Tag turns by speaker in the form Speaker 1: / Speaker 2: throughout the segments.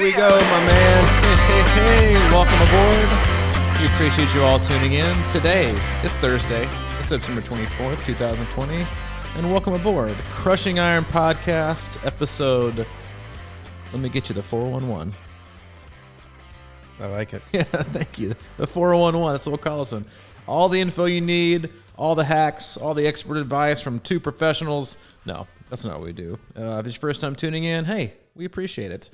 Speaker 1: we go, my man.
Speaker 2: Hey, welcome aboard. We appreciate you all tuning in. Today, it's Thursday, it's September 24th, 2020, and welcome aboard. Crushing Iron Podcast, episode, let me get you the 411.
Speaker 1: I like it.
Speaker 2: Yeah, thank you. The 411, that's what we'll call this one. All the info you need, all the hacks, all the expert advice from two professionals. No, that's not what we do. If it's your first time tuning in, hey, we appreciate it.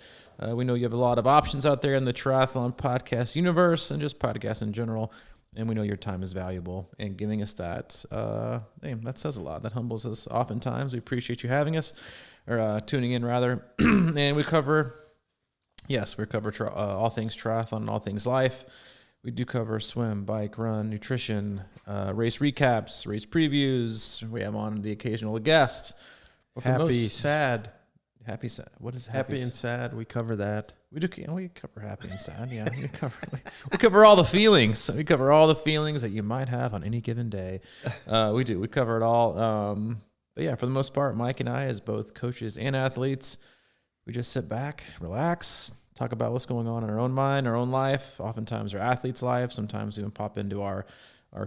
Speaker 2: We know you have a lot of options out there in the triathlon podcast universe and just podcasts in general, and we know your time is valuable. And giving us that, that says a lot. That humbles us oftentimes. We appreciate you having us, or tuning in rather. And we cover all things triathlon and all things life. We do cover swim, bike, run, nutrition, race recaps, race previews. We have on the occasional guest.
Speaker 1: Happy, sad.
Speaker 2: Happy, sad. What is
Speaker 1: happy and sad? We cover that.
Speaker 2: We cover happy and sad. Yeah, we cover all the feelings. We cover all the feelings that you might have on any given day. We do. We cover it all. But yeah, for the most part, Mike and I, as both coaches and athletes, we just sit back, relax, talk about what's going on in our own mind, our own life. Oftentimes, our athletes' life. Sometimes we even pop into our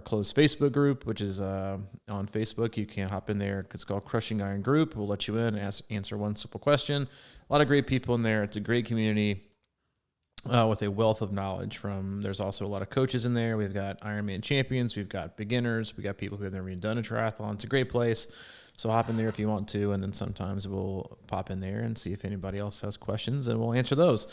Speaker 2: closed Facebook group, which is on Facebook. You can hop in there. It's called Crushing Iron Group. We'll let you in and answer one simple question. A lot of great people in there. It's a great community with a wealth of knowledge. There's also a lot of coaches in there. We've got Ironman champions. We've got beginners. We've got people who have never even done a triathlon. It's a great place. So hop in there if you want to, and then sometimes we'll pop in there and see if anybody else has questions, and we'll answer those.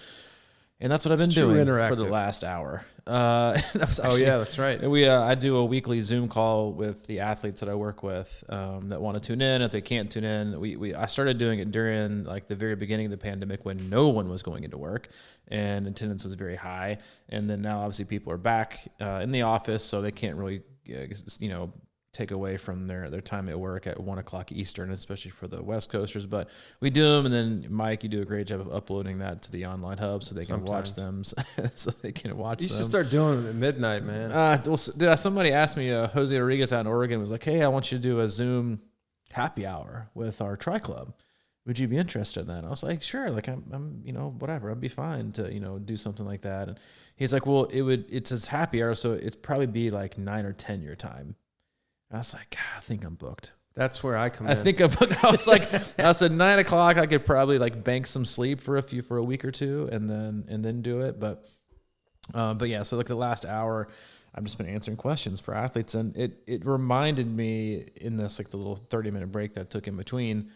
Speaker 2: And that's what I've been doing for the last hour.
Speaker 1: That's right.
Speaker 2: I do a weekly Zoom call with the athletes that I work with that want to tune in. If they can't tune in, I started doing it during like the very beginning of the pandemic when no one was going into work and attendance was very high. And then now obviously people are back in the office, so they can't really take away from their time at work at 1 o'clock Eastern, especially for the West Coasters. But we do them, and then Mike, you do a great job of uploading that to the online hub so they can watch them. You
Speaker 1: should start doing it at midnight, man.
Speaker 2: Somebody asked me, Jose Rodriguez out in Oregon was like, "Hey, I want you to do a Zoom happy hour with our Tri Club. Would you be interested in that?" I was like, "Sure, like I'm whatever, I'd be fine to, do something like that." And he's like, "Well, it's his happy hour, so it'd probably be like 9 or 10 your time." I was like, God, I think I'm booked.
Speaker 1: That's where I come in.
Speaker 2: I think I'm booked. I said 9 o'clock. I could probably like bank some sleep for a week or two, and then do it. But yeah. So like the last hour, I've just been answering questions for athletes, and it reminded me in this like the little 30-minute break that I took in between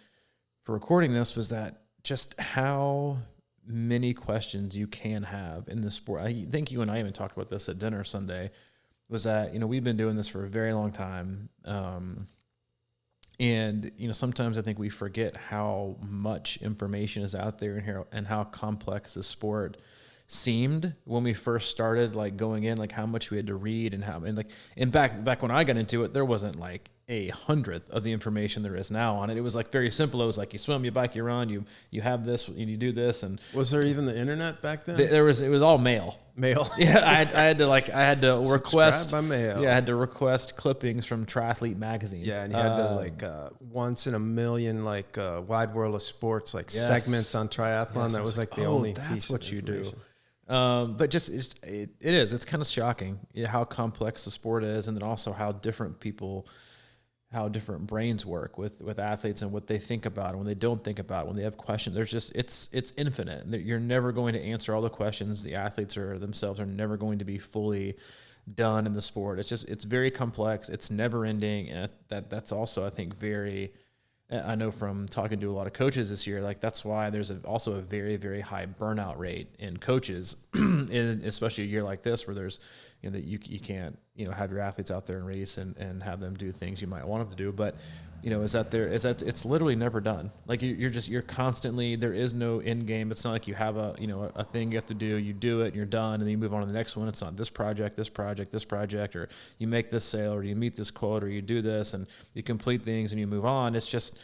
Speaker 2: for recording this was that just how many questions you can have in this sport. I think you and I even talked about this at dinner Sunday. Was that, we've been doing this for a very long time. And sometimes I think we forget how much information is out there and how complex the sport seemed when we first started like going in, like how much we had to read and back when I got into it, there wasn't like 1/100th of the information there is now on it. It was like very simple. It was like you swim, you bike, you run, you have this, and you do this. And
Speaker 1: was there even the internet back then?
Speaker 2: It was all mail. Yeah, I had to request
Speaker 1: by mail.
Speaker 2: Yeah, I had to request clippings from Triathlete magazine.
Speaker 1: Yeah, and you had those once in a million Wide World of Sports segments on triathlon. Yes, that was like the only.
Speaker 2: That's what you do. But it's kind of shocking how complex the sport is, and then also how different brains work with athletes and what they think about and when they don't think about it, when they have questions. It's infinite. You're never going to answer all the questions. The athletes themselves are never going to be fully done in the sport. It's very complex. It's never ending. And that's also, I think, I know from talking to a lot of coaches this year, like that's why there's also a very, very high burnout rate in coaches, especially a year like this where there's, that you can't, have your athletes out there and race and have them do things you might want them to do. But, it's literally never done. Like you're constantly, there is no end game. It's not like you have a thing you have to do, you do it and you're done and then you move on to the next one. It's not this project, or you make this sale or you meet this quote or you do this and you complete things and you move on. It's just,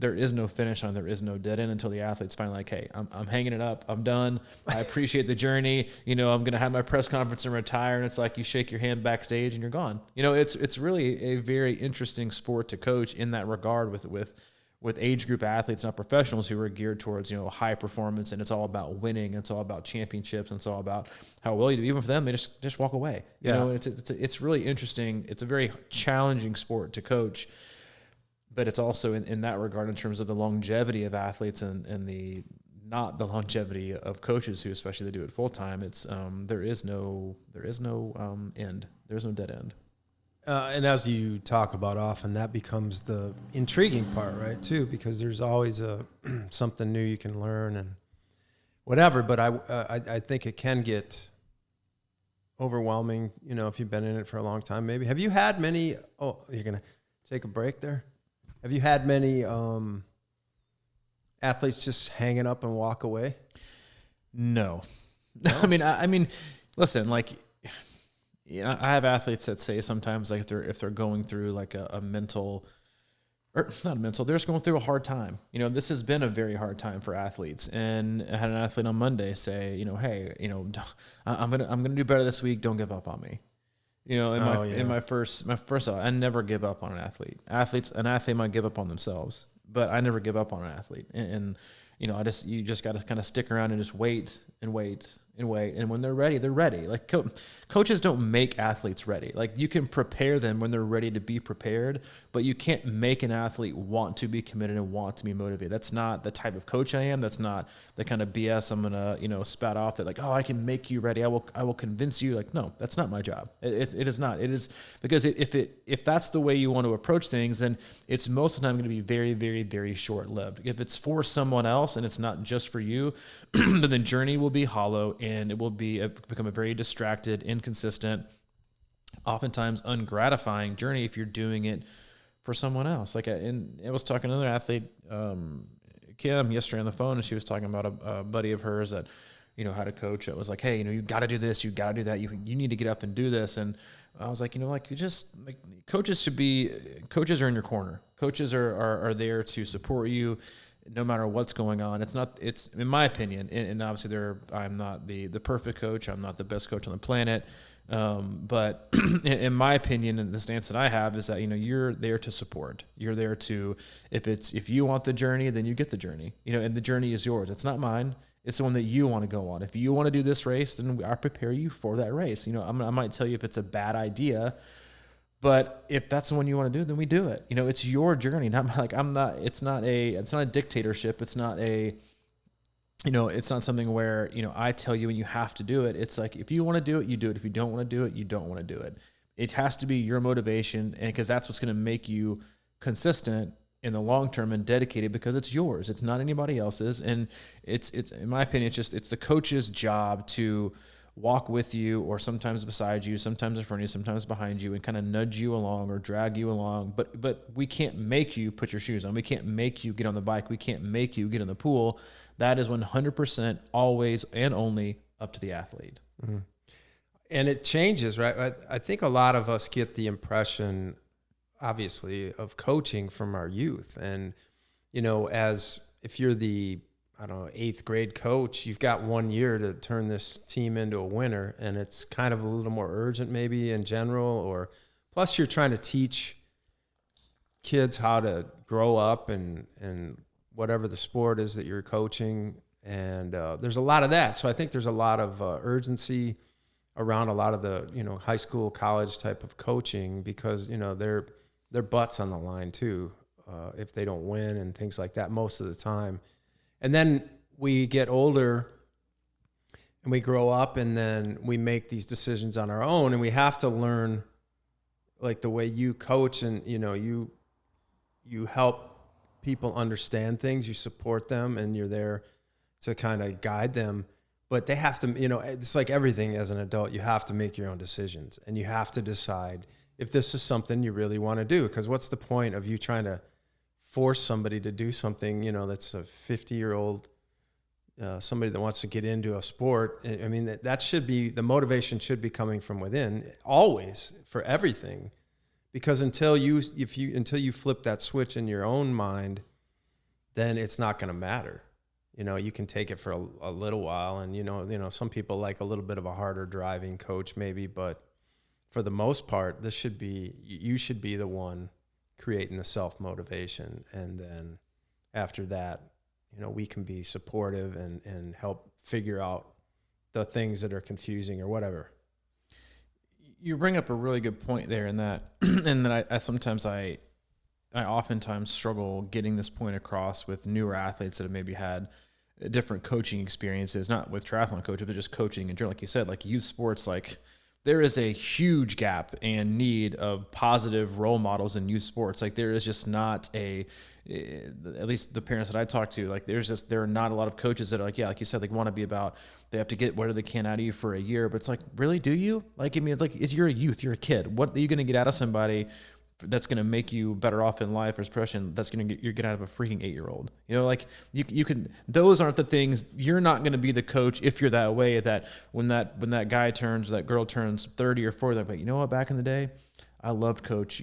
Speaker 2: there is no finish line, there is no dead end until the athlete's finally like, hey, I'm hanging it up, I'm done, I appreciate the journey, I'm gonna have my press conference and retire, and it's like you shake your hand backstage and you're gone. It's really a very interesting sport to coach in that regard with with age group athletes, not professionals, who are geared towards, high performance, and it's all about winning, and it's all about championships, and it's all about how well you do. Even for them, they just walk away.
Speaker 1: Yeah.
Speaker 2: It's really interesting. It's a very challenging sport to coach, but it's also in that regard, in terms of the longevity of athletes and the not the longevity of coaches who especially do it full time. It's there is no end. There's no dead end.
Speaker 1: And as you talk about often, that becomes the intriguing part, right, too, because there's always something new you can learn and whatever. But I think it can get overwhelming, if you've been in it for a long time. Maybe have you had many? Oh, you're gonna take a break there. Have you had many athletes just hanging up and walk away?
Speaker 2: No. I mean, listen, like. Yeah, I have athletes that say sometimes, like, if they're going through like a mental, or not mental, they're just going through a hard time. This has been a very hard time for athletes. And I had an athlete on Monday say, hey, I'm gonna do better this week. Don't give up on me. In my first, I never give up on an athlete. An athlete might give up on themselves, but I never give up on an athlete. And you just got to kind of stick around and just wait and wait and wait. And when they're ready, they're ready. Like coaches don't make athletes ready. Like you can prepare them when they're ready to be prepared, but you can't make an athlete want to be committed and want to be motivated. That's not the type of coach I am. That's not the kind of BS I'm gonna, spat off that like, oh, I can make you ready. I will convince you. Like, no, that's not my job. It is not. It is because if that's the way you want to approach things, then it's most of the time going to be very, very, very short lived. If it's for someone else and it's not just for you, then the journey will be hollow and it will become a very distracted, inconsistent, oftentimes ungratifying journey if you're doing it for someone else. Like I was talking to another athlete, Kim, yesterday on the phone, and she was talking about a buddy of hers that, had a coach that was like, hey, you got to do this, you got to do that, you need to get up and do this. And I was like, coaches are in your corner. Coaches are there to support you no matter what's going on. It's in my opinion, and obviously I'm not the perfect coach. I'm not the best coach on the planet. But in my opinion, and the stance that I have is that, you're there to support. You're there to, if you want the journey, then you get the journey, and the journey is yours. It's not mine. It's the one that you want to go on. If you want to do this race, then I prepare you for that race. I might tell you if it's a bad idea, but if that's the one you want to do, then we do it. It's your journey. It's not a dictatorship. It's not it's not something where, I tell you and you have to do it. It's like, if you want to do it, you do it. If you don't want to do it, you don't want to do it. It has to be your motivation. And because that's what's going to make you consistent in the long term and dedicated, because it's yours. It's not anybody else's. And it's in my opinion, it's the coach's job to walk with you, or sometimes beside you, sometimes in front of you, sometimes behind you, and kind of nudge you along or drag you along. But we can't make you put your shoes on. We can't make you get on the bike. We can't make you get in the pool. That is 100% always and only up to the athlete.
Speaker 1: Mm-hmm. And it changes, right? I think a lot of us get the impression, obviously, of coaching from our youth. And, as if you're the, 8th grade coach, you've got 1 year to turn this team into a winner. And it's kind of a little more urgent maybe in general, or plus you're trying to teach kids how to grow up and whatever the sport is that you're coaching. And there's a lot of that. So I think there's a lot of urgency around a lot of the, high school, college type of coaching, because, their butt's on the line too, if they don't win and things like that most of the time. And then we get older and we grow up, and then we make these decisions on our own, and we have to learn, like the way you coach, and, you help people understand things, you support them, and you're there to kind of guide them. But they have to, it's like everything as an adult, you have to make your own decisions, and you have to decide if this is something you really want to do. Because what's the point of you trying to force somebody to do something, that's a 50-year-old, somebody that wants to get into a sport? I mean, that should be, the motivation should be coming from within, always, for everything. Because until you flip that switch in your own mind, then it's not going to matter. You can take it for a little while, and some people like a little bit of a harder driving coach maybe, but for the most part, you should be the one creating the self-motivation, and then after that, we can be supportive and help figure out the things that are confusing or whatever.
Speaker 2: You bring up a really good point there in that, and then I oftentimes struggle getting this point across with newer athletes that have maybe had different coaching experiences, not with triathlon coaching, but just coaching in general. Like you said, like youth sports, like there is a huge gap and need of positive role models in youth sports. Like there is just not at least the parents that I talk to, like there are not a lot of coaches that are like, yeah, like you said, like want to be about, they have to get whatever they can out of you for a year. But it's like, really, do you? Like, I mean, it's like, you're a youth, you're a kid. What are you going to get out of somebody that's going to make you better off in life or expression? That's going to get out of a freaking 8-year-old. Like you can, those aren't the things. You're not going to be the coach if you're that way, that when that guy turns, that girl turns 30 or 40, like, you know what, back in the day, I loved Coach,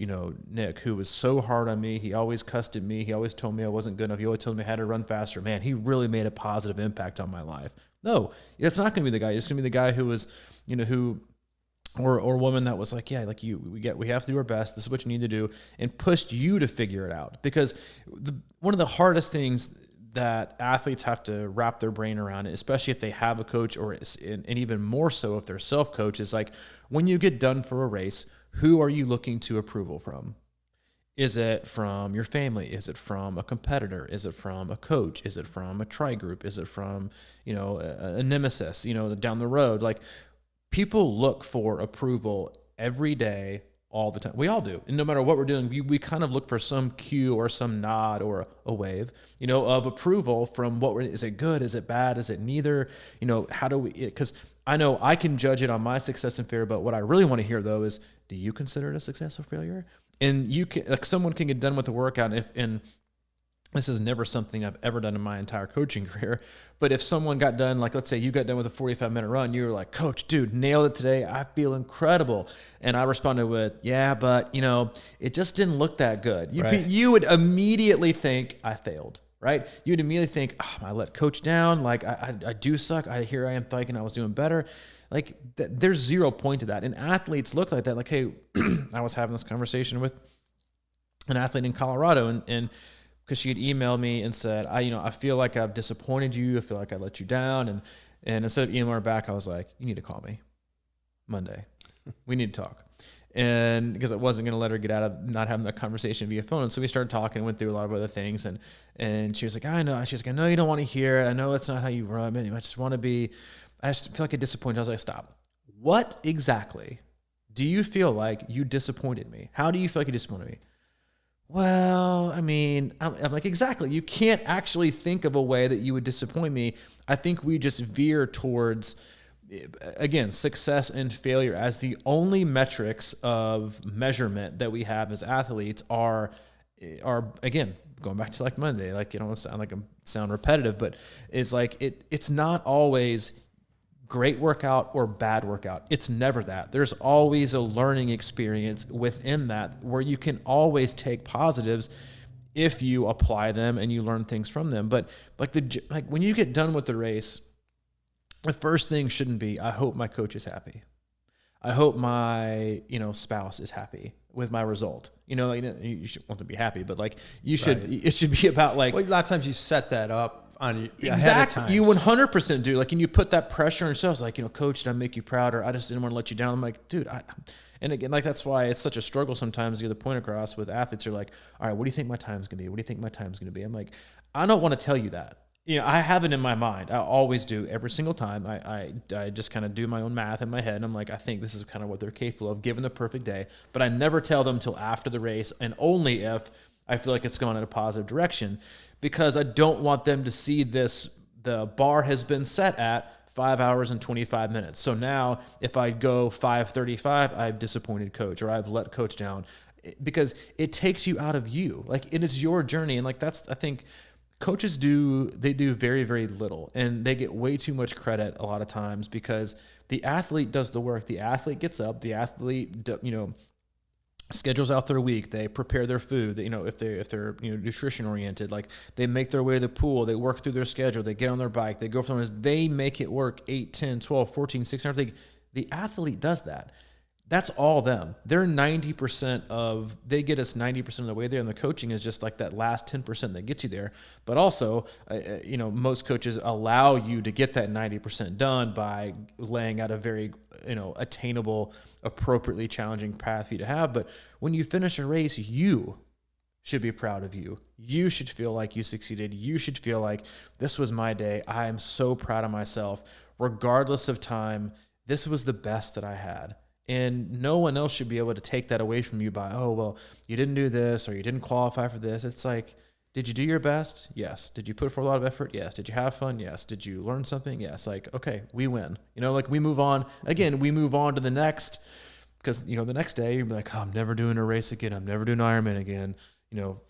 Speaker 2: Nick, who was so hard on me. He always cussed at me. He always told me I wasn't good enough. He always told me I had to run faster. Man, he really made a positive impact on my life. No, it's not going to be the guy. It's going to be the guy who was, or woman that was like, yeah, like we have to do our best. This is what you need to do, and pushed you to figure it out. Because one of the hardest things that athletes have to wrap their brain around, especially if they have a coach, and even more so if they're self-coach, is like when you get done for a race, who are you looking to approval from? Is it from your family? Is it from a competitor? Is it from a coach? Is it from a tri group? Is it from, a nemesis, down the road? Like, people look for approval every day, all the time. We all do. And no matter what we're doing, we kind of look for some cue or some nod or a wave, of approval from is it good? Is it bad? Is it neither? How do we, because I know I can judge it on my success and failure, but what I really want to hear though is, do you consider it a success or failure? And you can, like, someone can get done with the workout, and this is never something I've ever done in my entire coaching career, but if someone got done, like let's say you got done with a 45-minute run, you were like, Coach, dude, nailed it today. I feel incredible. And I responded with, yeah, but it just didn't look that good. You would immediately think I failed, right? You'd immediately think, oh, I let Coach down. Like I do suck. Here I am thinking I was doing better. Like there's 0 point to that. And athletes look like that. Like, hey, I was having this conversation with an athlete in Colorado, and because she had emailed me and said, I feel like I've disappointed you. I feel like I let you down. And instead of emailing her back, I was like, you need to call me Monday. We need to talk. And because I wasn't going to let her get out of not having that conversation via phone. And so we started talking and went through a lot of other things. And she was like, I know. She's like, I know you don't want to hear it. I know it's not how you run. I just feel like I disappointed. I was like, stop. What exactly do you feel like you disappointed me? How do you feel like you disappointed me? Well, I mean, I'm like, exactly. You can't actually think of a way that you would disappoint me. I think we just veer towards, again, success and failure as the only metrics of measurement that we have as athletes are again, going back to like Monday, like, sound repetitive, but it's like, it's not always great workout or bad workout. It's never that. There's always a learning experience within that where you can always take positives if you apply them and you learn things from them. But like when you get done with the race, the first thing shouldn't be, I hope my coach is happy. I hope my, spouse is happy with my result. You should want to be happy, but like you should, right. It should be about like,
Speaker 1: well, a lot of times you set that up on
Speaker 2: exactly. You 100% do. Like, and you put that pressure on yourself. Like, Coach, did I make you proud? Or I just didn't want to let you down. I'm like, dude, and again, like, that's why it's such a struggle sometimes to get the point across with athletes. Are like, all right, what do you think my time's going to be? What do you think my time's going to be? I'm like, I don't want to tell you that. I have it in my mind. I always do every single time. I just kind of do my own math in my head. And I'm like, I think this is kind of what they're capable of given the perfect day, but I never tell them till after the race, and only if I feel like it's gone in a positive direction, because I don't want them to see this. The bar has been set at 5 hours and 25 minutes. So now if I go 5:35, I've disappointed Coach, or I've let Coach down, because it takes you out of you. Like, and it's your journey. And like, that's, I think coaches do very, very little, and they get way too much credit a lot of times because the athlete does the work. The athlete gets up, the athlete, schedules out their week. They prepare their food. If they're nutrition oriented, like they make their way to the pool, they work through their schedule, they get on their bike, they go for runs, they make it work 8, 10, 12, 14, 16 hours. The athlete does that. That's all them. They're 90% of, they get us 90% of the way there. And the coaching is just like that last 10% that gets you there. But also, most coaches allow you to get that 90% done by laying out a very, attainable, appropriately challenging path for you to have. But when you finish a race, you should be proud of you. You should feel like you succeeded. You should feel like this was my day. I am so proud of myself. Regardless of time, this was the best that I had. And no one else should be able to take that away from you by, oh, well, you didn't do this or you didn't qualify for this. It's like, did you do your best? Yes. Did you put forth a lot of effort? Yes. Did you have fun? Yes. Did you learn something? Yes. Like, okay, we win. We move on. Again, we move on to the next, because, the next day you'll be like, oh, I'm never doing a race again. I'm never doing Ironman again.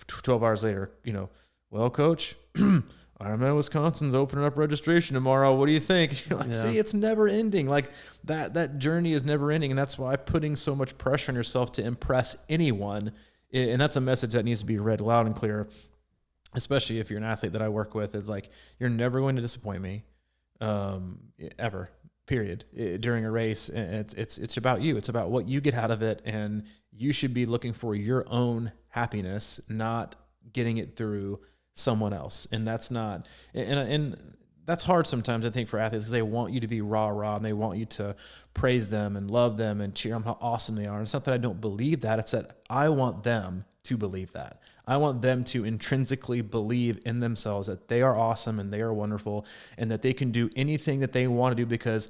Speaker 2: 12 hours later, well, coach, Ironman Wisconsin's opening up registration tomorrow. What do you think? You're like, see, it's never ending. Like that journey is never ending. And that's why putting so much pressure on yourself to impress anyone. And that's a message that needs to be read loud and clear, especially if you're an athlete that I work with. It's like, you're never going to disappoint me, ever, period, during a race. And it's about you. It's about what you get out of it. And you should be looking for your own happiness, not getting it through someone else. And that's not, and that's hard sometimes, I think, for athletes, because they want you to be rah, and they want you to praise them and love them and cheer them how awesome they are. And it's not that I don't believe that. It's that I want them to believe that. I want them to intrinsically believe in themselves that they are awesome and they are wonderful and that they can do anything that they want to do, because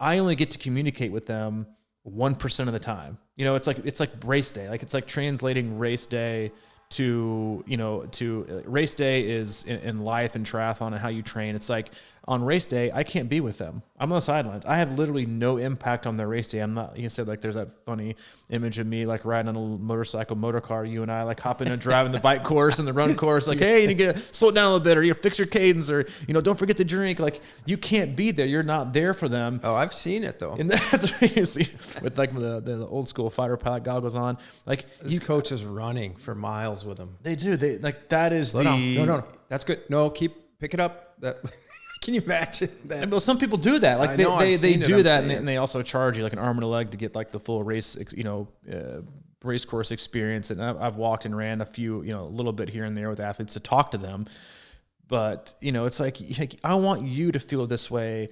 Speaker 2: I only get to communicate with them 1% of the time. It's like race day. Like, it's like translating race day to race day is in life and triathlon and how you train. It's like, on race day, I can't be with them. I'm on the sidelines. I have literally no impact on their race day. I'm not, you said, like, there's that funny image of me, like, riding on a motorcycle, motor car, you and I, like, hopping and driving the bike course and the run course. Like, hey, you need to slow it down a little bit, or you fix your cadence, or, don't forget to drink. Like, you can't be there. You're not there for them.
Speaker 1: Oh, I've seen it though.
Speaker 2: And that's what you see with, like, the old school fighter pilot goggles on. Like,
Speaker 1: these coaches running for miles with them.
Speaker 2: They do. They, like, that is
Speaker 1: Slow down. No. That's good. No, pick it up. That. Can you imagine that?
Speaker 2: Well, some people do that. Like, they do that, and they also charge you like an arm and a leg to get, like, the full race, race course experience. And I've walked and ran a few, a little bit here and there with athletes to talk to them. But, it's like, I want you to feel this way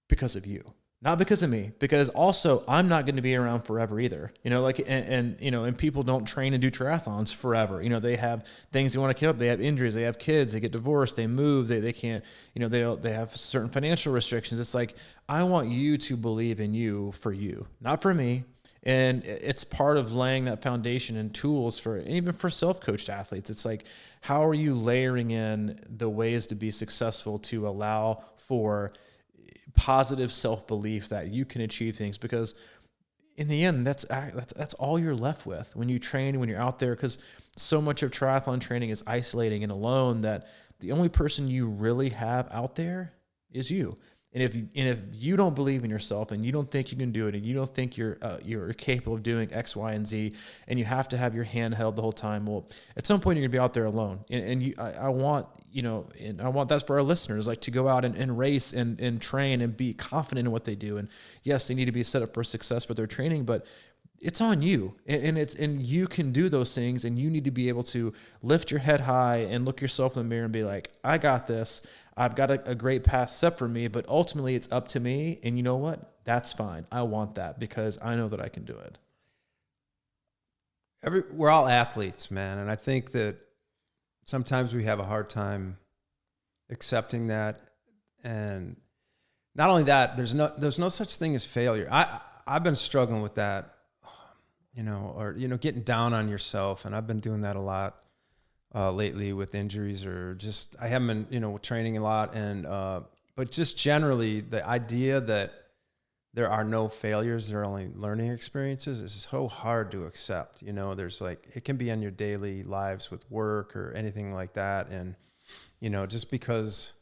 Speaker 2: because of you, not because of me, because also I'm not going to be around forever either. And people don't train and do triathlons forever. They have things they want to keep up. They have injuries, they have kids, they get divorced, they move, they can't, they have certain financial restrictions. It's like, I want you to believe in you for you, not for me. And it's part of laying that foundation and tools for, and even for self-coached athletes. It's like, how are you layering in the ways to be successful to allow for positive self-belief that you can achieve things? Because in the end, that's all you're left with when you train, when you're out there, because so much of triathlon training is isolating and alone, that the only person you really have out there is you. And if you don't believe in yourself, and you don't think you can do it, and you don't think you're capable of doing X, Y, and Z, and you have to have your hand held the whole time, well, at some point you're gonna be out there alone. I want that's for our listeners, like, to go out and race and train and be confident in what they do. And yes, they need to be set up for success with their training, but it's on you, and you can do those things, and you need to be able to lift your head high and look yourself in the mirror and be like, I got this. I've got a great path set for me, but ultimately it's up to me. And you know what? That's fine. I want that because I know that I can do it.
Speaker 1: We're all athletes, man. And I think that sometimes we have a hard time accepting that. And not only that, there's no such thing as failure. I've been struggling with that, getting down on yourself. And I've been doing that a lot lately with injuries, or just, I haven't been, training a lot. And, but just generally the idea that there are no failures, there are only learning experiences is so hard to accept. There's like, it can be in your daily lives with work or anything like that. And, just because,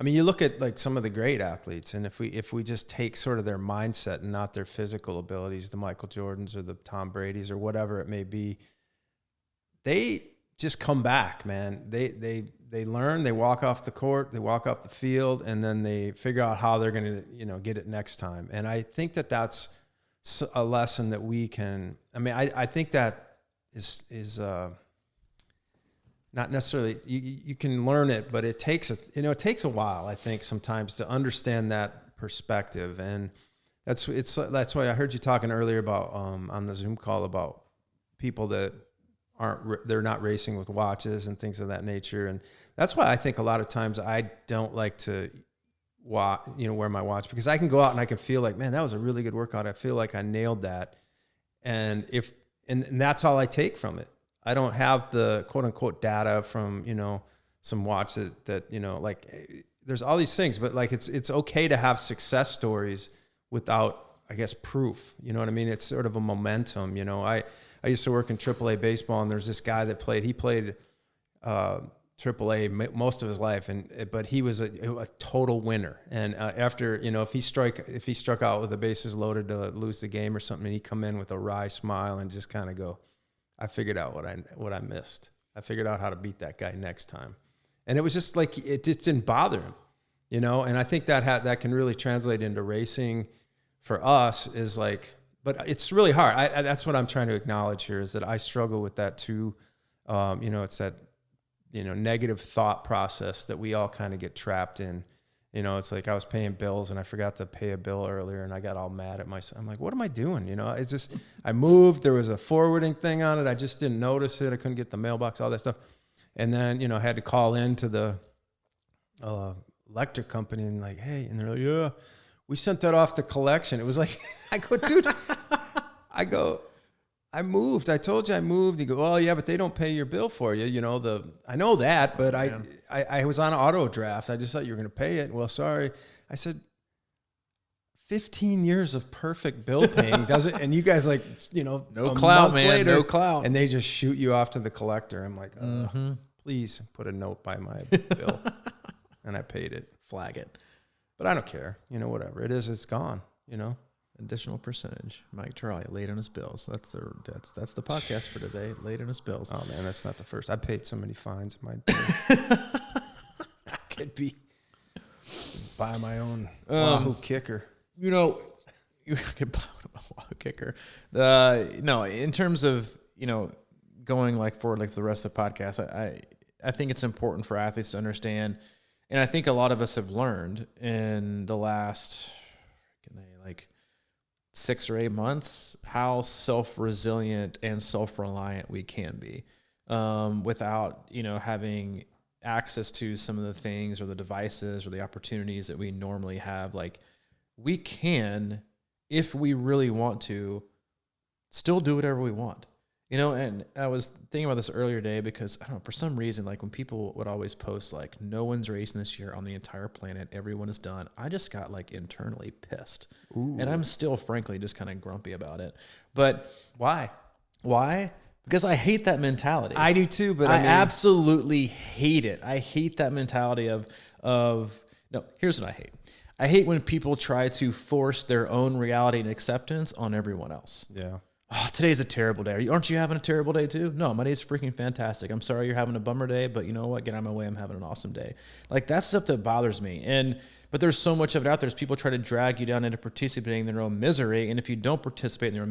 Speaker 1: you look at like some of the great athletes, and if we just take sort of their mindset and not their physical abilities, the Michael Jordans or the Tom Bradys or whatever it may be, they just come back, man. They learn, they walk off the court, they walk off the field, and then they figure out how they're going to, get it next time. And I think that that's a lesson that we can, I mean, I think that is not necessarily, you can learn it, but it takes it takes a while, I think, sometimes to understand that perspective. And that's why I heard you talking earlier about, on the Zoom call, about people that they're not racing with watches and things of that nature. And that's why I think a lot of times I don't like to wear my watch, because I can go out and I can feel like, man, that was a really good workout. I feel like I nailed that. And and that's all I take from it. I don't have the quote unquote data from, some watch that like, there's all these things, but like, it's okay to have success stories without, I guess, proof. You know what I mean? It's sort of a momentum. I used to work in AAA baseball, and there's this guy that played AAA most of his life, but he was a total winner. And after, if he struck out with the bases loaded to lose the game or something, he'd come in with a wry smile and just kind of go, I figured out what I missed. I figured out how to beat that guy next time. And it was just like, it just didn't bother him, and I think that can really translate into racing for us, is like, but it's really hard. That's what I'm trying to acknowledge here, is that I struggle with that too. It's that, negative thought process that we all kind of get trapped in. It's like I was paying bills and I forgot to pay a bill earlier, and I got all mad at myself. I'm like, what am I doing? It's just, I moved, there was a forwarding thing on it. I just didn't notice it. I couldn't get the mailbox, all that stuff. And then, I had to call into the electric company and like, hey, and they're like, yeah, we sent that off to collection. It was like, I go, dude, I moved. I told you I moved. You go, oh yeah, but they don't pay your bill for you. I know that, but I was on auto draft. I just thought you were going to pay it. Well, sorry. I said, 15 years of perfect bill paying doesn't, and you guys like,
Speaker 2: no clout, man, later, no clout.
Speaker 1: And they just shoot you off to the collector. I'm like, please put a note by my bill. And I paid it.
Speaker 2: Flag it.
Speaker 1: But I don't care. Whatever it is, it's gone,
Speaker 2: Additional percentage. Mike Trolley late on his bills. That's the podcast for today. Late on his bills.
Speaker 1: Oh man, that's not the first. I paid so many fines in my day. I could buy my own Wahoo kicker.
Speaker 2: You could buy a Wahoo kicker. No, in terms of going like forward, like for the rest of the podcast, I think it's important for athletes to understand, and I think a lot of us have learned in the last 6 or 8 months how self-resilient and self-reliant we can be, without having access to some of the things or the devices or the opportunities that we normally have. Like, we can, if we really want to, still do whatever we want. And I was thinking about this earlier today because, I don't know, for some reason, like when people would always post like, no one's racing this year on the entire planet, everyone is done, I just got like internally pissed. Ooh. And I'm still frankly just kind of grumpy about it. But
Speaker 1: why?
Speaker 2: Because I hate that mentality.
Speaker 1: I do too, but
Speaker 2: I absolutely hate it. I hate that mentality of no, here's what I hate. I hate when people try to force their own reality and acceptance on everyone else.
Speaker 1: Yeah.
Speaker 2: Oh, today's a terrible day. Aren't you having a terrible day too? No, my day's freaking fantastic. I'm sorry you're having a bummer day, but you know what? Get out of my way. I'm having an awesome day. Like, that's stuff that bothers me. But there's so much of it out there. There's people try to drag you down into participating in their own misery. And if you don't participate in their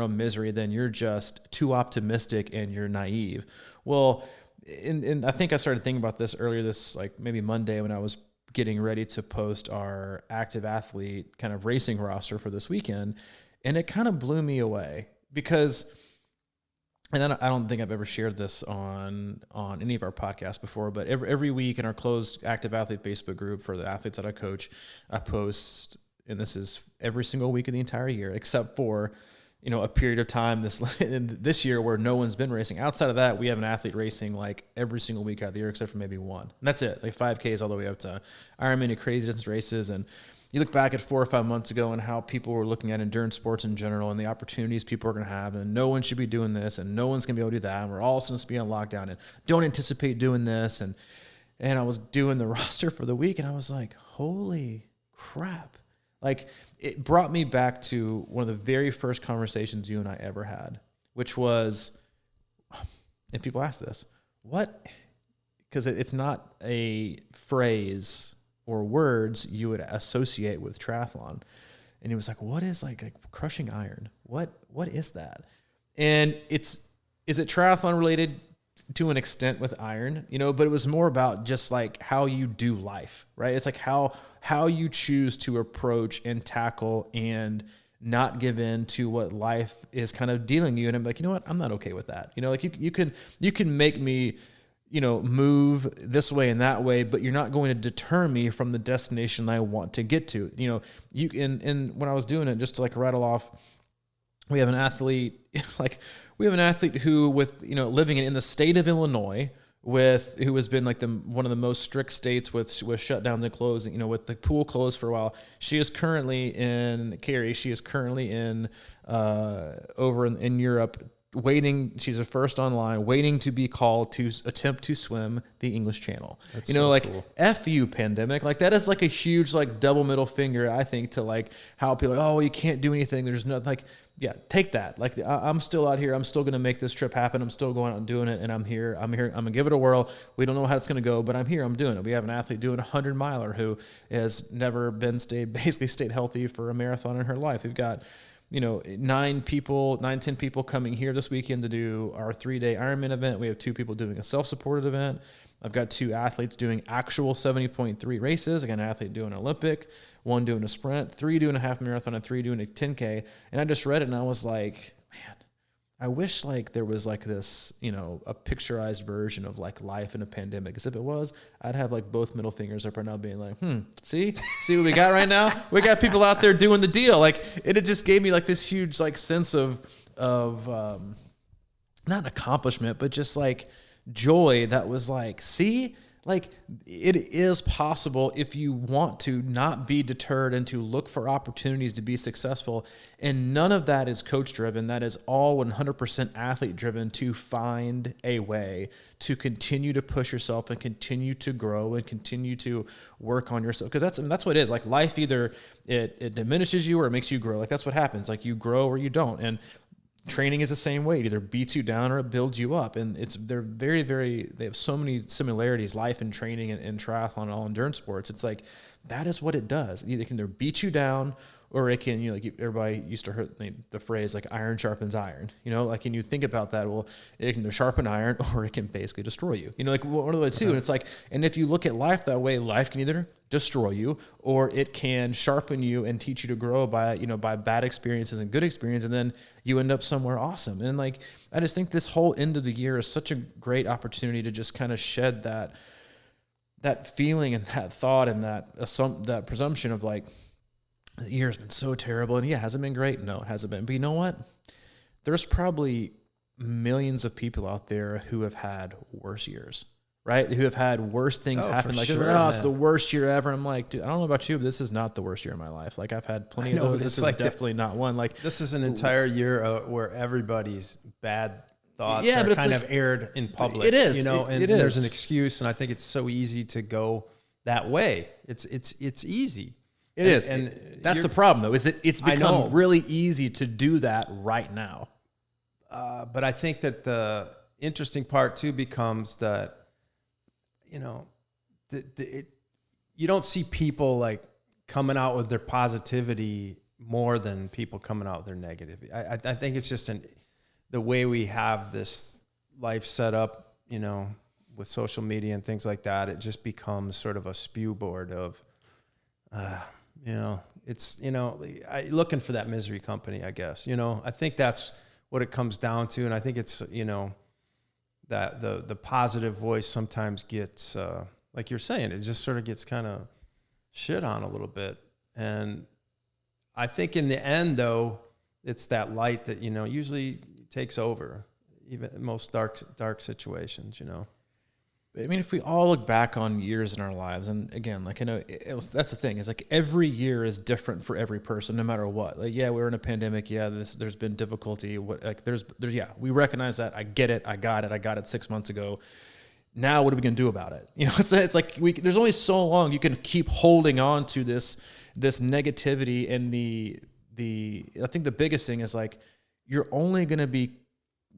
Speaker 2: own misery, then you're just too optimistic and you're naive. Well, and I think I started thinking about this earlier this, like maybe Monday, when I was getting ready to post our active athlete kind of racing roster for this weekend. And it kind of blew me away because, and I don't think I've ever shared this on any of our podcasts before, but every week in our closed active athlete Facebook group for the athletes that I coach, I post, and this is every single week of the entire year, except for, a period of time this year where no one's been racing. Outside of that, we have an athlete racing like every single week out of the year, except for maybe one. And that's it, like 5Ks all the way up to Ironman and crazy distance races. And you look back at 4 or 5 months ago and how people were looking at endurance sports in general and the opportunities people are going to have, and no one should be doing this and no one's going to be able to do that. And we're all supposed to be on lockdown and don't anticipate doing this. And I was doing the roster for the week and I was like, holy crap. Like, it brought me back to one of the very first conversations you and I ever had, which was, and people ask this, what? Because it's not a phrase or words you would associate with triathlon. And he was like, what is like crushing iron? What is that? And is it triathlon related to an extent with iron, you know, but it was more about just like how you do life, right? It's like how you choose to approach and tackle and not give in to what life is kind of dealing you. And I'm like, you know what? I'm not okay with that. You know, like you can make me, you know, move this way and that way, but you're not going to deter me from the destination I want to get to. You know, and when I was doing it, just to like rattle off, we have an athlete, who with, you know, living in the state of Illinois who has been like one of the most strict states with shutdowns and closing, you know, with the pool closed for a while. She is currently in over in Europe, waiting. She's a first online, waiting to be called to attempt to swim the English Channel. That's, you know, so like cool. F you pandemic. Like that is like a huge, like double middle finger, I think, to like how people are like, oh, you can't do anything. There's nothing. Like, yeah, take that. Like I'm still out here. I'm still going to make this trip happen. I'm still going out and doing it. And I'm here. I'm going to give it a whirl. We don't know how it's going to go, but I'm here. I'm doing it. We have an athlete doing a 100-miler who has never been stayed healthy for a marathon in her life. We've got, you know, 10 people coming here this weekend to do our 3-day Ironman event. We have 2 people doing a self-supported event. I've got 2 athletes doing actual 70.3 races. I got an athlete doing an Olympic, 1 doing a sprint, 3 doing a half marathon, and 3 doing a 10K. And I just read it and I was like, man, I wish like there was like this, you know, a picturized version of like life in a pandemic. Because if it was, I'd have like both middle fingers up right now being like, see what we got right now? We got people out there doing the deal. Like, it just gave me like this huge like sense of not an accomplishment, but just like joy that was like, see, like it is possible if you want to not be deterred and to look for opportunities to be successful. And none of that is coach driven. That is all 100% athlete driven to find a way to continue to push yourself and continue to grow and continue to work on yourself. Because that's what it is. Like life, either it diminishes you or it makes you grow. Like that's what happens. Like you grow or you don't. And training is the same way. It either beats you down or it builds you up. And they're very, very, they have so many similarities, life and training and triathlon and all endurance sports. It's like, that is what it does. It can either beat you down or it can, you know, like everybody used to hear the phrase like iron sharpens iron, you know, like, and you think about that, well, it can either sharpen iron or it can basically destroy you, you know, like one of the two. And it's like, and if you look at life that way, life can either destroy you or it can sharpen you and teach you to grow by, you know, by bad experiences and good experience. And then you end up somewhere awesome. And like, I just think this whole end of the year is such a great opportunity to just kind of shed that feeling and that thought and that presumption of like, the year has been so terrible. And yeah, has it been great? No, it hasn't been. But you know what? There's probably millions of people out there who have had worse years, right? Who have had worse things happen. Like, sure, it's the worst year ever. I'm like, dude, I don't know about you, but this is not the worst year of my life. Like, I've had plenty of those. This is like definitely not one. Like,
Speaker 1: this is an entire year where everybody's bad thoughts are kind of aired in public.
Speaker 2: It is,
Speaker 1: you know, and there's an excuse, and I think it's so easy to go that way. It's easy.
Speaker 2: It is. And that's the problem, though, is it's become really easy to do that right now.
Speaker 1: But I think that the interesting part, too, becomes that, you know, you don't see people, like, coming out with their positivity more than people coming out with their negativity. I think it's just the way we have this life set up, you know, with social media and things like that. It just becomes sort of a spew board of... you know, it's, you know, looking for that misery company, I guess, you know, I think that's what it comes down to. And I think it's, you know, that the positive voice sometimes gets, like you're saying, it just sort of gets kind of shit on a little bit. And I think in the end, though, it's that light that, you know, usually takes over, even in most dark situations, you know.
Speaker 2: I mean, if we all look back on years in our lives, and again, like, you know, that's the thing, is like every year is different for every person, no matter what. Like, yeah, we're in a pandemic. Yeah, there's been difficulty. Yeah, we recognize that. I get it. I got it 6 months ago. Now, what are we going to do about it? You know, it's like there's only so long you can keep holding on to this negativity. And I think the biggest thing is like, you're only going to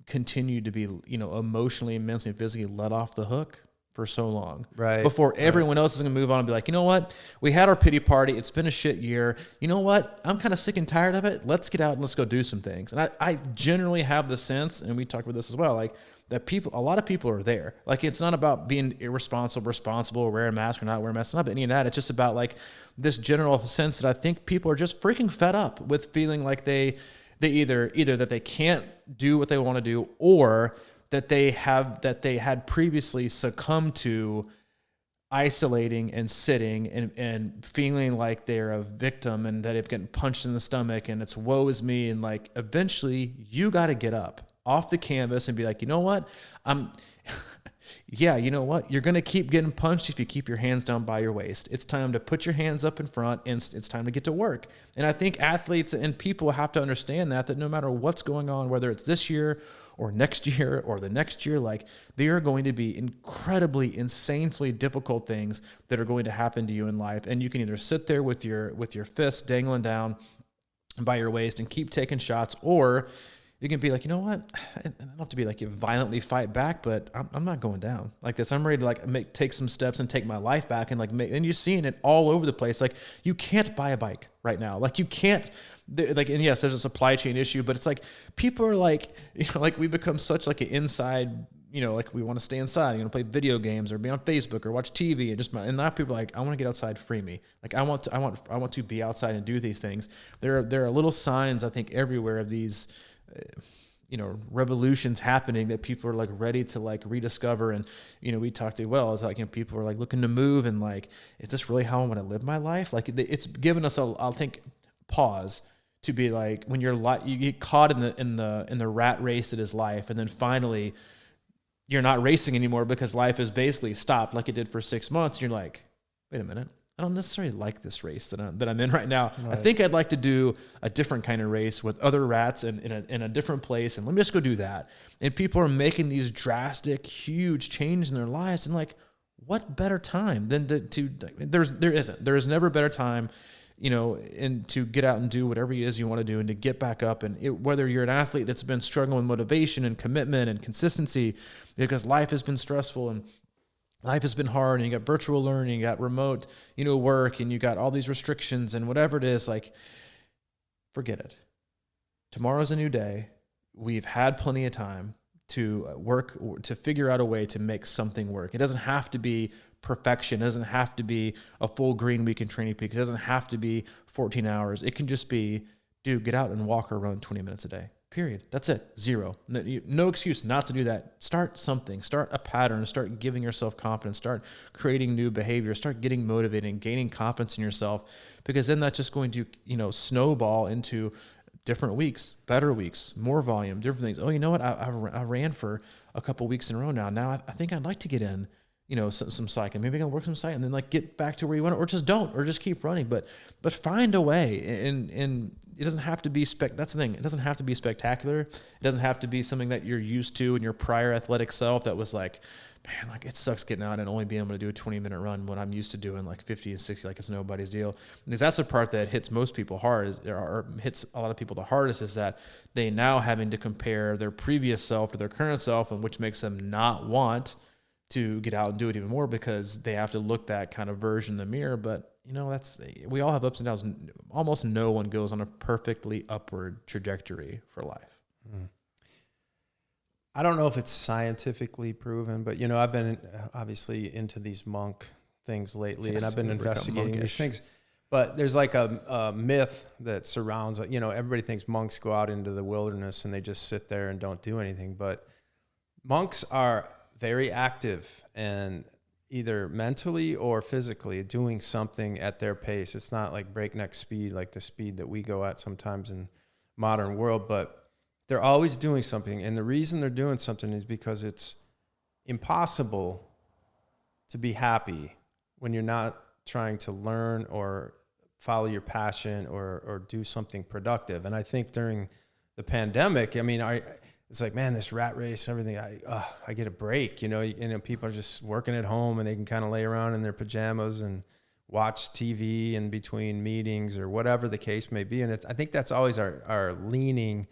Speaker 2: continue to be, you know, emotionally, mentally, and physically let off the hook for so long,
Speaker 1: right?
Speaker 2: Before everyone else is going to move on and be like, you know what? We had our pity party. It's been a shit year. You know what? I'm kind of sick and tired of it. Let's get out and let's go do some things. And I generally have the sense, and we talked about this as well, like that a lot of people are there. Like, it's not about being responsible, wearing a mask or not wearing a mask. It's not about any of that. It's just about like this general sense that I think people are just freaking fed up with feeling like they either that they can't do what they want to do, or that they had previously succumbed to isolating and sitting and feeling like they're a victim and that they've gotten punched in the stomach and it's woe is me. And like, eventually you got to get up off the canvas and be like, you know what? Yeah, you know what? You're going to keep getting punched if you keep your hands down by your waist. It's time to put your hands up in front, and it's time to get to work. And I think athletes and people have to understand that no matter what's going on, whether it's this year or next year or the next year, like, there are going to be incredibly, insanely difficult things that are going to happen to you in life. And you can either sit there with your fists dangling down by your waist and keep taking shots, or you can be like, you know what? I don't have to be like you violently fight back, but I'm not going down like this. I'm ready to like take some steps and take my life back and like and you're seeing it all over the place. Like, you can't buy a bike right now. Like, you can't like, and yes, there's a supply chain issue, but it's like people are like, you know, like we become such like an inside, you know, like we want to stay inside, you know, play video games or be on Facebook or watch TV and now people are like, I want to get outside, free me. Like, I want to be outside and do these things. There are little signs, I think, everywhere of these, you know, revolutions happening that people are like ready to like rediscover. And, you know, we talked to, well, it's like, you know, people are like looking to move and like, is this really how I want to live my life? Like, it's given us I think, pause to be like, when you get caught in the rat race that is life. And then finally you're not racing anymore because life is basically stopped like it did for 6 months. And you're like, wait a minute. I don't necessarily like this race that I'm in right now. Right. I think I'd like to do a different kind of race with other rats and in a different place. And let me just go do that. And people are making these drastic, huge changes in their lives. And like, what better time than there is never a better time, you know, and to get out and do whatever it is you want to do and to get back up. And whether you're an athlete that's been struggling with motivation and commitment and consistency because life has been stressful and life has been hard, and you got virtual learning, you got remote, you know, work, and you got all these restrictions and whatever it is, like, forget it. Tomorrow's a new day. We've had plenty of time to work, to figure out a way to make something work. It doesn't have to be perfection. It doesn't have to be a full green week in Training Peaks. It doesn't have to be 14 hours. It can just be, dude, get out and walk or run 20 minutes a day. Period. That's it. Zero. No excuse not to do that. Start something. Start a pattern. Start giving yourself confidence. Start creating new behavior. Start getting motivated and gaining confidence in yourself, because then that's just going to, you know, snowball into different weeks, better weeks, more volume, different things. Oh, you know what? I ran for a couple weeks in a row now. Now I think I'd like to get in, you know, some cycling. Maybe I can work some cycling and then like get back to where you want, or just don't, or just keep running. But find a way, and it doesn't have to be that's the thing. It doesn't have to be spectacular. It doesn't have to be something that you're used to in your prior athletic self that was like, man, like it sucks getting out and only being able to do a 20-minute run when I'm used to doing like 50 and 60, like it's nobody's deal. Because that's the part that hits most people hard, or hits a lot of people the hardest, is that they now having to compare their previous self to their current self, and which makes them not want to get out and do it even more, because they have to look that kind of version in the mirror. But, you know, we all have ups and downs. Almost no one goes on a perfectly upward trajectory for life.
Speaker 1: Mm. I don't know if it's scientifically proven, but, you know, I've been obviously into these monk things lately, and I've been investigating these things. But there's like a myth that surrounds, you know, everybody thinks monks go out into the wilderness and they just sit there and don't do anything. But monks are very active, and either mentally or physically doing something at their pace. It's not like breakneck speed, like the speed that we go at sometimes in modern world, but they're always doing something. And the reason they're doing something is because it's impossible to be happy when you're not trying to learn or follow your passion or do something productive. And I think during the pandemic, I mean, it's like, man, this rat race, everything, I get a break, you know, people are just working at home and they can kind of lay around in their pajamas and watch TV in between meetings or whatever the case may be. And I think that's always our leaning,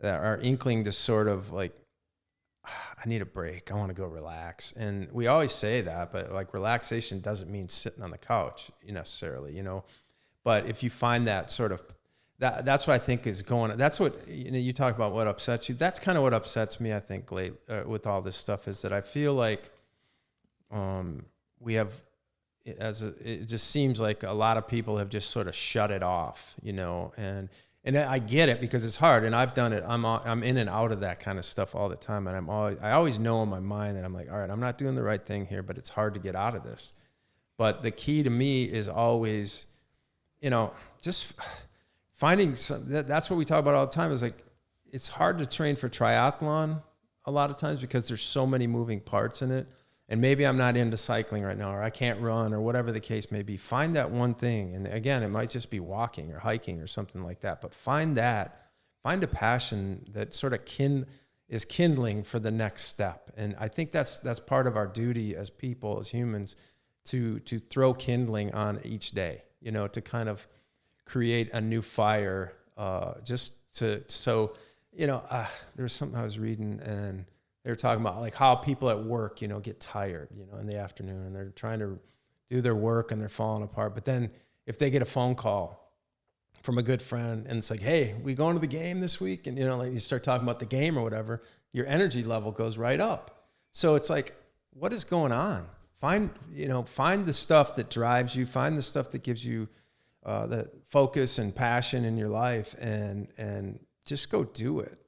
Speaker 1: our inkling to sort of like I need a break. I want to go relax. And we always say that, but like relaxation doesn't mean sitting on the couch necessarily, but if you find that sort of, that's what I think is going on. That's what, you talk about what upsets you. That's kind of what upsets me, I think, with all this stuff, is that I feel like we have, it just seems like a lot of people have just sort of shut it off, and I get it because it's hard, and I've done it. I'm in and out of that kind of stuff all the time, and I always know in my mind that I'm like, all right, I'm not doing the right thing here, but it's hard to get out of this. But the key to me is always, just finding some. That's what we talk about all the time. Is like, it's hard to train for triathlon a lot of times because there's so many moving parts in it. And maybe I'm not into cycling right now, or I can't run, or whatever the case may be. Find that one thing. And again, it might just be walking or hiking or something like that. But find a passion that sort of is kindling for the next step. And I think that's part of our duty as people, as humans, to throw kindling on each day, to kind of create a new fire, there's something I was reading, and they were talking about like how people at work, get tired, in the afternoon, and they're trying to do their work and they're falling apart. But then if they get a phone call from a good friend and it's like, hey, we going to the game this week? And, like you start talking about the game or whatever, your energy level goes right up. So it's like, what is going on? Find the stuff that drives you, find the stuff that gives you that focus and passion in your life, and just go do it,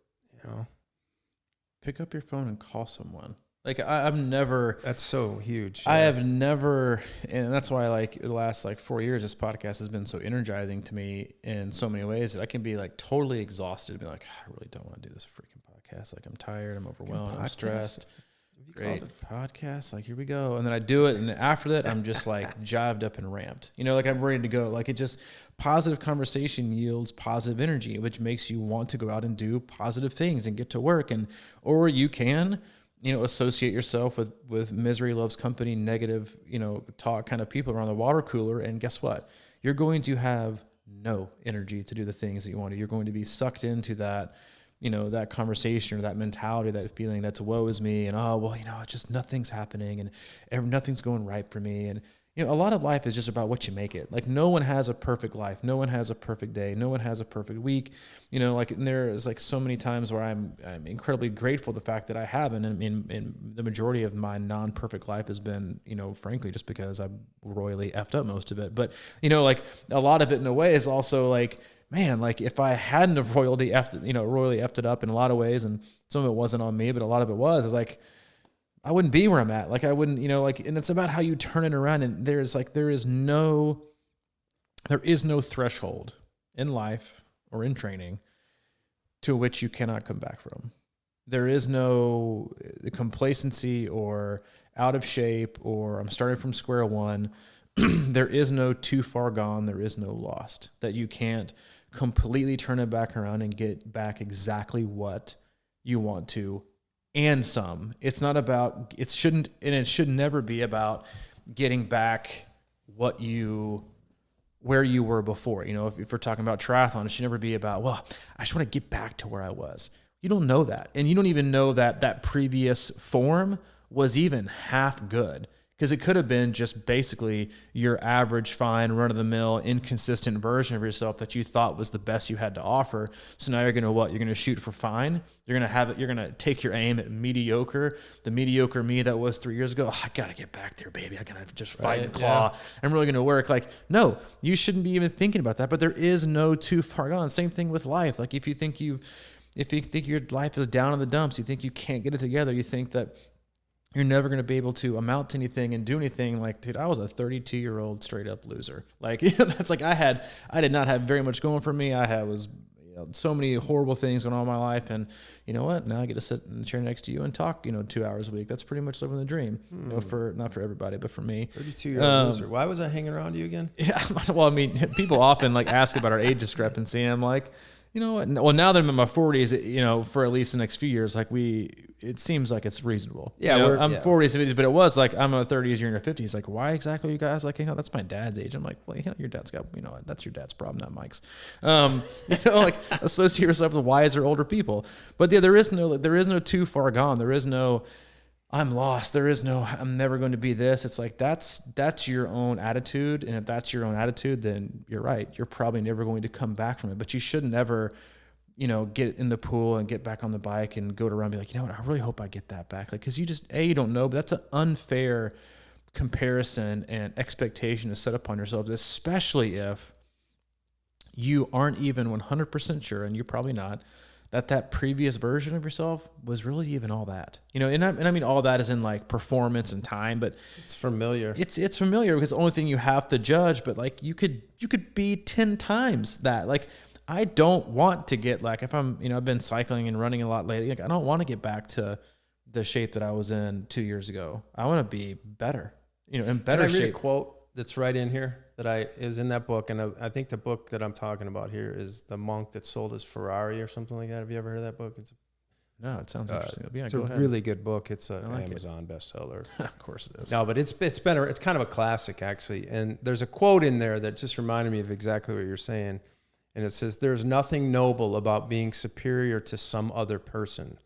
Speaker 2: Pick up your phone and call someone. Like I've never.
Speaker 1: That's so huge.
Speaker 2: I have never, and that's why like the last 4 years, this podcast has been so energizing to me in so many ways that I can be like totally exhausted and be like, I really don't want to do this freaking podcast. Like I'm tired, I'm overwhelmed, I'm stressed. Great podcast. Like here we go. And then I do it. And after that, I'm just like jived up and ramped, like I'm ready to go. Like it just, positive conversation yields positive energy, which makes you want to go out and do positive things and get to work. Or you can, associate yourself with misery loves company, negative, talk kind of people around the water cooler. And guess what? You're going to have no energy to do the things that you want to. You're going to be sucked into that, that conversation or that mentality, that feeling that's woe is me. And, it's just nothing's happening and nothing's going right for me. And, a lot of life is just about what you make it. Like no one has a perfect life. No one has a perfect day. No one has a perfect week. And there's like so many times where I'm incredibly grateful the fact that I haven't. And the majority of my non-perfect life has been, frankly, just because I've royally effed up most of it. But, like a lot of it in a way is also like, man, like if I hadn't have royally effed it up in a lot of ways, and some of it wasn't on me, but a lot of it was, is like, I wouldn't be where I'm at. Like I wouldn't, and it's about how you turn it around. And there is no threshold in life or in training to which you cannot come back from. There is no complacency or out of shape or I'm starting from square one. There is no too far gone. There is no lost, that you can't completely turn it back around and get back exactly what you want to. And some. It's not about, it should never be about getting back where you were before. If we're talking about triathlon, it should never be about, well, I just want to get back to where I was. You don't know that. And you don't even know that previous form was even half good. Because it could have been just basically your average, fine, run-of-the-mill, inconsistent version of yourself that you thought was the best you had to offer. So now you're going to what? You're going to shoot for fine. You're going to have it. You're going to take your aim at mediocre. The mediocre me that was 3 years ago. I got to get back there, baby. I got to just fight and claw. Yeah. I'm really going to work. Like, no, you shouldn't be even thinking about that. But there is no too far gone. Same thing with life. Like if you think your life is down in the dumps, you think you can't get it together, you think that you're never going to be able to amount to anything and do anything. Like, dude, I was a 32-year-old straight up loser. Like, that's like I did not have very much going for me. Was so many horrible things going on in my life. And you know what? Now I get to sit in the chair next to you and talk, 2 hours a week. That's pretty much living the dream, not for everybody, but for me.
Speaker 1: 32-year-old loser. Why was I hanging around you again?
Speaker 2: Yeah. Well, I mean, people often like ask about our age discrepancy. And I'm like, you know what? Well, now that I'm in my 40s, you know, for at least the next few years, like it seems like it's reasonable.
Speaker 1: Yeah,
Speaker 2: you know, I'm 40s and 50s, but it was like I'm in my 30s, you're in your 50s. Like, why exactly you guys? Like, you know, that's my dad's age. I'm like, well, you know, your dad's got, you know, that's your dad's problem, not Mike's. You know, like associate yourself with wiser, older people. But yeah, there is no too far gone. There is no I'm lost. There is no I'm never going to be this. It's like that's your own attitude, and if that's your own attitude, then you're right. You're probably never going to come back from it. But you should never, you know, get in the pool and get back on the bike and go to run and be like, you know what, I really hope I get that back. Like, because you just, you don't know, but that's an unfair comparison and expectation to set upon yourself, especially if you aren't even 100% sure, and you're probably not, that previous version of yourself was really even all that. You know, and I mean all that is in like performance and time, but
Speaker 1: it's familiar.
Speaker 2: It's familiar because the only thing you have to judge, but like you could be 10 times that. Like, I don't want to get like, if I'm, you know, I've been cycling and running a lot lately. Like, I don't want to get back to the shape that I was in 2 years ago. I want to be better, you know, in better shape.
Speaker 1: Can I read a quote that's right in here that is in that book? And I think the book that I'm talking about here is The Monk That Sold His Ferrari or something like that. Have you ever heard of that book?
Speaker 2: No, it sounds interesting. Yeah,
Speaker 1: it's a really good book. It's an Amazon bestseller.
Speaker 2: Of course it is.
Speaker 1: No, but it's kind of a classic actually. And there's a quote in there that just reminded me of exactly what you're saying. And it says, "There's nothing noble about being superior to some other person.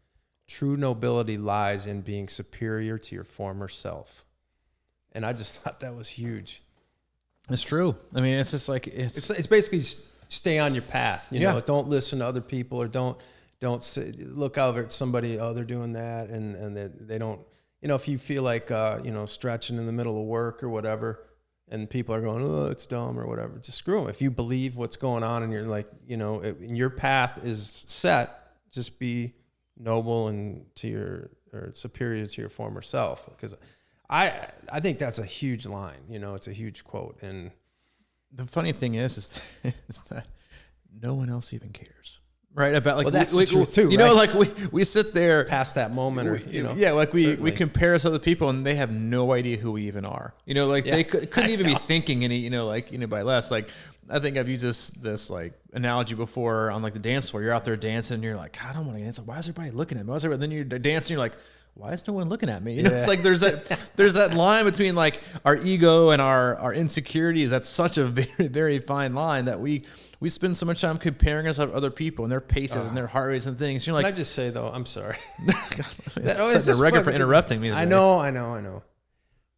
Speaker 1: True nobility lies in being superior to your former self." And I just thought that was huge.
Speaker 2: It's true. I mean, it's just like,
Speaker 1: it's basically stay on your path. You know, don't listen to other people, or don't look over at somebody. Oh, they're doing that. And they don't, you know, if you feel like, you know, stretching in the middle of work or whatever, and people are going, oh, it's dumb or whatever, just screw them. If you believe what's going on and you're like, you know, and your path is set, just be noble and or superior to your former self. Because I think that's a huge line, you know, it's a huge quote. And
Speaker 2: the funny thing is that no one else even cares. Right. About like,
Speaker 1: well, that's the truth too,
Speaker 2: you know, like we sit there
Speaker 1: past that moment, or, you know,
Speaker 2: yeah, like we compare us to other people and they have no idea who we even are, you know, like they couldn't even be thinking any, you know, like anybody less. Like, I think I've used this like analogy before on like the dance floor. You're out there dancing and you're like, I don't want to dance. Like, why is everybody looking at me? Then you're dancing. You're like, why is no one looking at me? You know, it's like there's that line between like our ego and our insecurities. That's such a very, very fine line that we spend so much time comparing ourselves to other people and their paces and their heart rates and things. You're like,
Speaker 1: can I just say though, I'm sorry.
Speaker 2: It's a record for interrupting me today.
Speaker 1: I know.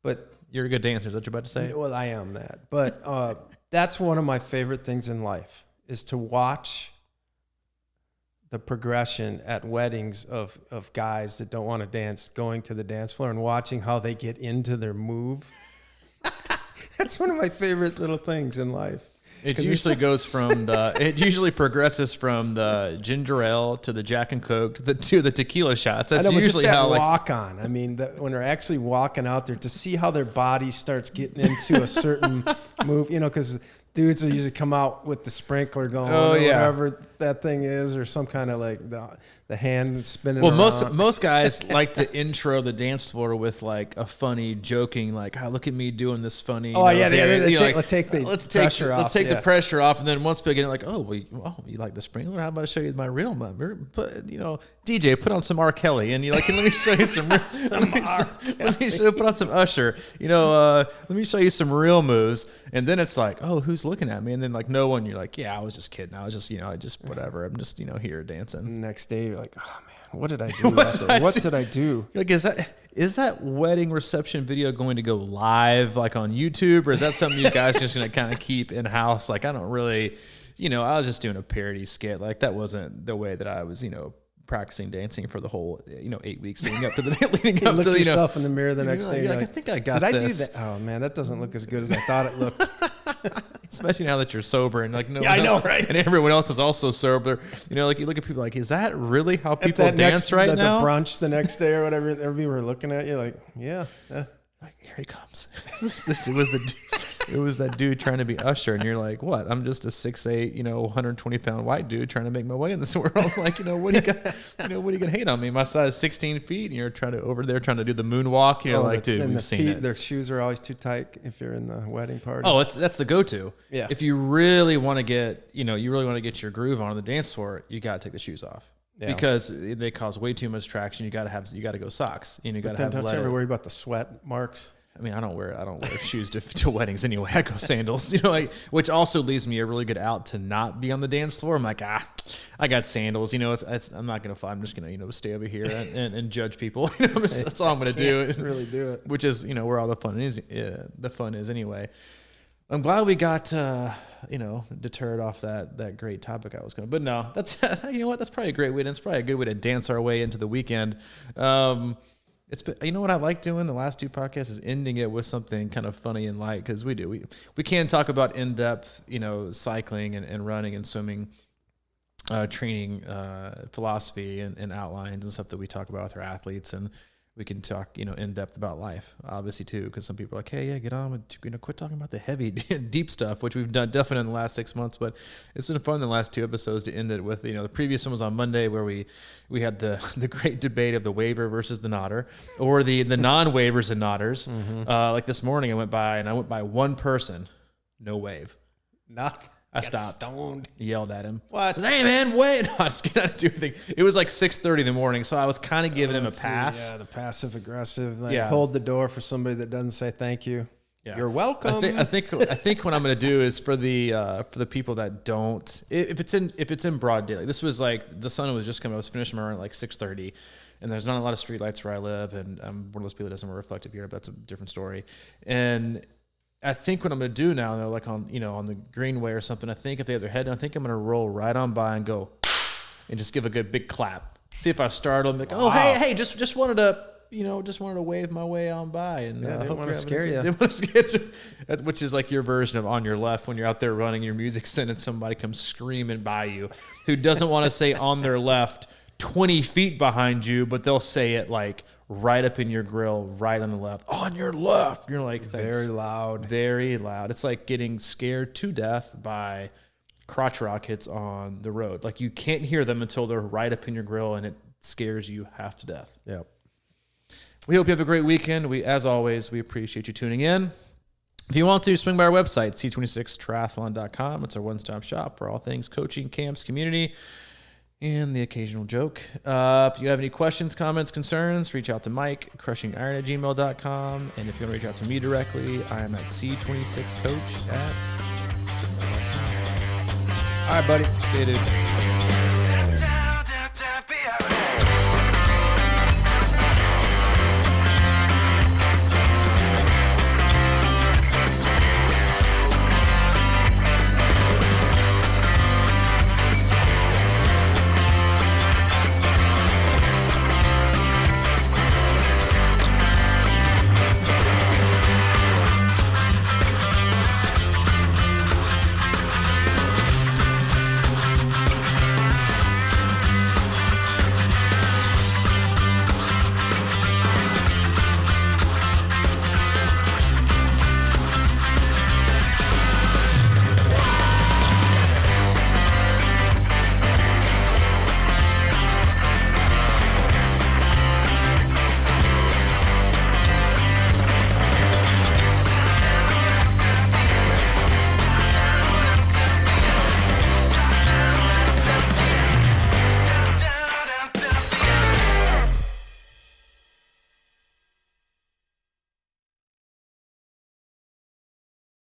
Speaker 1: But
Speaker 2: you're a good dancer. Is that what you're about to say?
Speaker 1: Well, I am that. But that's one of my favorite things in life, is to watch the progression at weddings of guys that don't want to dance going to the dance floor and watching how they get into their move. That's one of my favorite little things in life.
Speaker 2: It usually it usually progresses from the ginger ale to the Jack and Coke to the tequila shots. That's usually
Speaker 1: just that
Speaker 2: how
Speaker 1: walk on. I mean, when they're actually walking out there, to see how their body starts getting into a certain move, you know, because dudes will usually come out with the sprinkler going, whatever that thing is, or some kind of like the hand spinning.
Speaker 2: Well,
Speaker 1: around.
Speaker 2: most guys like to intro the dance floor with like a funny, joking, like, "Oh, look at me doing this funny."
Speaker 1: Oh, let's take the pressure off.
Speaker 2: Let's take the pressure off, and then once we get like, "Oh, you like the sprinkler? How about I show you my real number?" But, you know, DJ, put on some R. Kelly, and you're like, "Let me show you some put on some Usher." You know, let me show you some real moves. And then it's like, "Oh, who's looking at me?" And then like, no one. You're like, "Yeah, I was just kidding. I was just, you know, whatever. I'm just, you know, here dancing."
Speaker 1: The next day, you're like, "Oh man, what did I do? What did I do?"
Speaker 2: Like, is that wedding reception video going to go live like on YouTube, or is that something you guys just gonna kind of keep in house? Like, I don't really, you know, I was just doing a parody skit. Like, that wasn't the way that I was, you know, practicing dancing for the whole, you know, 8 weeks leading up to
Speaker 1: you look yourself in the mirror the next day.
Speaker 2: Like, I think I got this.
Speaker 1: Did I do that? Oh man, that doesn't look as good as I thought it looked.
Speaker 2: Especially now that you're sober and like
Speaker 1: I know, right?
Speaker 2: And everyone else is also sober. You know, like you look at people like, is that really how people dance right now?
Speaker 1: The brunch the next day or whatever, everybody were looking at you like, yeah.
Speaker 2: Like, here he comes. It was that dude trying to be Usher, and you're like, what? I'm just a 6'8", 120-pound white dude trying to make my way in this world. Like, what are you gonna hate on me? My size is 16 feet, and you're trying to do the moonwalk. You're like, dude, we've seen it.
Speaker 1: Their shoes are always too tight if you're in the wedding party.
Speaker 2: Oh, that's the go-to.
Speaker 1: Yeah.
Speaker 2: If you really want to get, your groove on the dance floor, you got to take the shoes off. Yeah. Because they cause way too much traction. You got to go socks. You got to have.
Speaker 1: Don't you ever worry about the sweat marks?
Speaker 2: I mean, I don't wear shoes to weddings anyway. I go sandals, which also leaves me a really good out to not be on the dance floor. I'm like, I got sandals. I'm not gonna fly. I'm just gonna stay over here and judge people. That's all I'm gonna do.
Speaker 1: Really do it.
Speaker 2: Which is where all the fun is. The fun is anyway. I'm glad we got deterred off that great topic I was going. But no, that's that's probably a great way. It's probably a good way to dance our way into the weekend. It's been, what I like doing the last two podcasts is ending it with something kind of funny and light, because we can talk about in-depth cycling and running and swimming training philosophy and outlines and stuff that we talk about with our athletes, and we can talk in depth about life, obviously, too, because some people are like, hey, yeah, get on with quit talking about the heavy deep stuff, which we've done definitely in the last 6 months. But it's been fun in the last two episodes to end it with the previous one was on Monday, where we had the great debate of the waiver versus the nodder, or the non-waivers and nodders. Mm-hmm. Like this morning I went by one person, no wave. I stopped, stoned, yelled at him.
Speaker 1: What?
Speaker 2: Hey, man, wait. No, I just can't do anything. It was like 6:30 in the morning, so I was kind of giving him a pass.
Speaker 1: The passive aggressive. Hold the door for somebody that doesn't say thank you. Yeah. You're welcome.
Speaker 2: I think what I'm going to do is for the people that don't, if it's in broad daylight. This was like the sun was just coming. I was finishing my run at like 6:30. And there's not a lot of street lights where I live, and I'm one of those people that doesn't wear reflective gear, but that's a different story. And I think what I'm going to do now, though, like on the greenway or something, I think if they have their head down, I think I'm going to roll right on by and go and just give a good big clap. See if I startle them. Like, oh, wow. hey, just wanted to wave my way on by, and
Speaker 1: I didn't want to scare you.
Speaker 2: Which is like your version of on your left when you're out there running your music set and somebody comes screaming by you who doesn't want to say on their left 20 feet behind you, but they'll say it like right up in your grill, right on the left, on your left. You're like,
Speaker 1: very loud.
Speaker 2: Very loud. It's like getting scared to death by crotch rockets on the road. Like you can't hear them until they're right up in your grill, and it scares you half to death.
Speaker 1: Yep.
Speaker 2: We hope you have a great weekend. As always, we appreciate you tuning in. If you want to, swing by our website, C26Triathlon.com. It's our one-stop shop for all things coaching, camps, community, and the occasional joke. If you have any questions, comments, concerns, reach out to Mike, crushingiron@gmail.com. And if you want to reach out to me directly, I am at C26Coach@gmail.com.
Speaker 1: All right, buddy.
Speaker 2: See you, dude.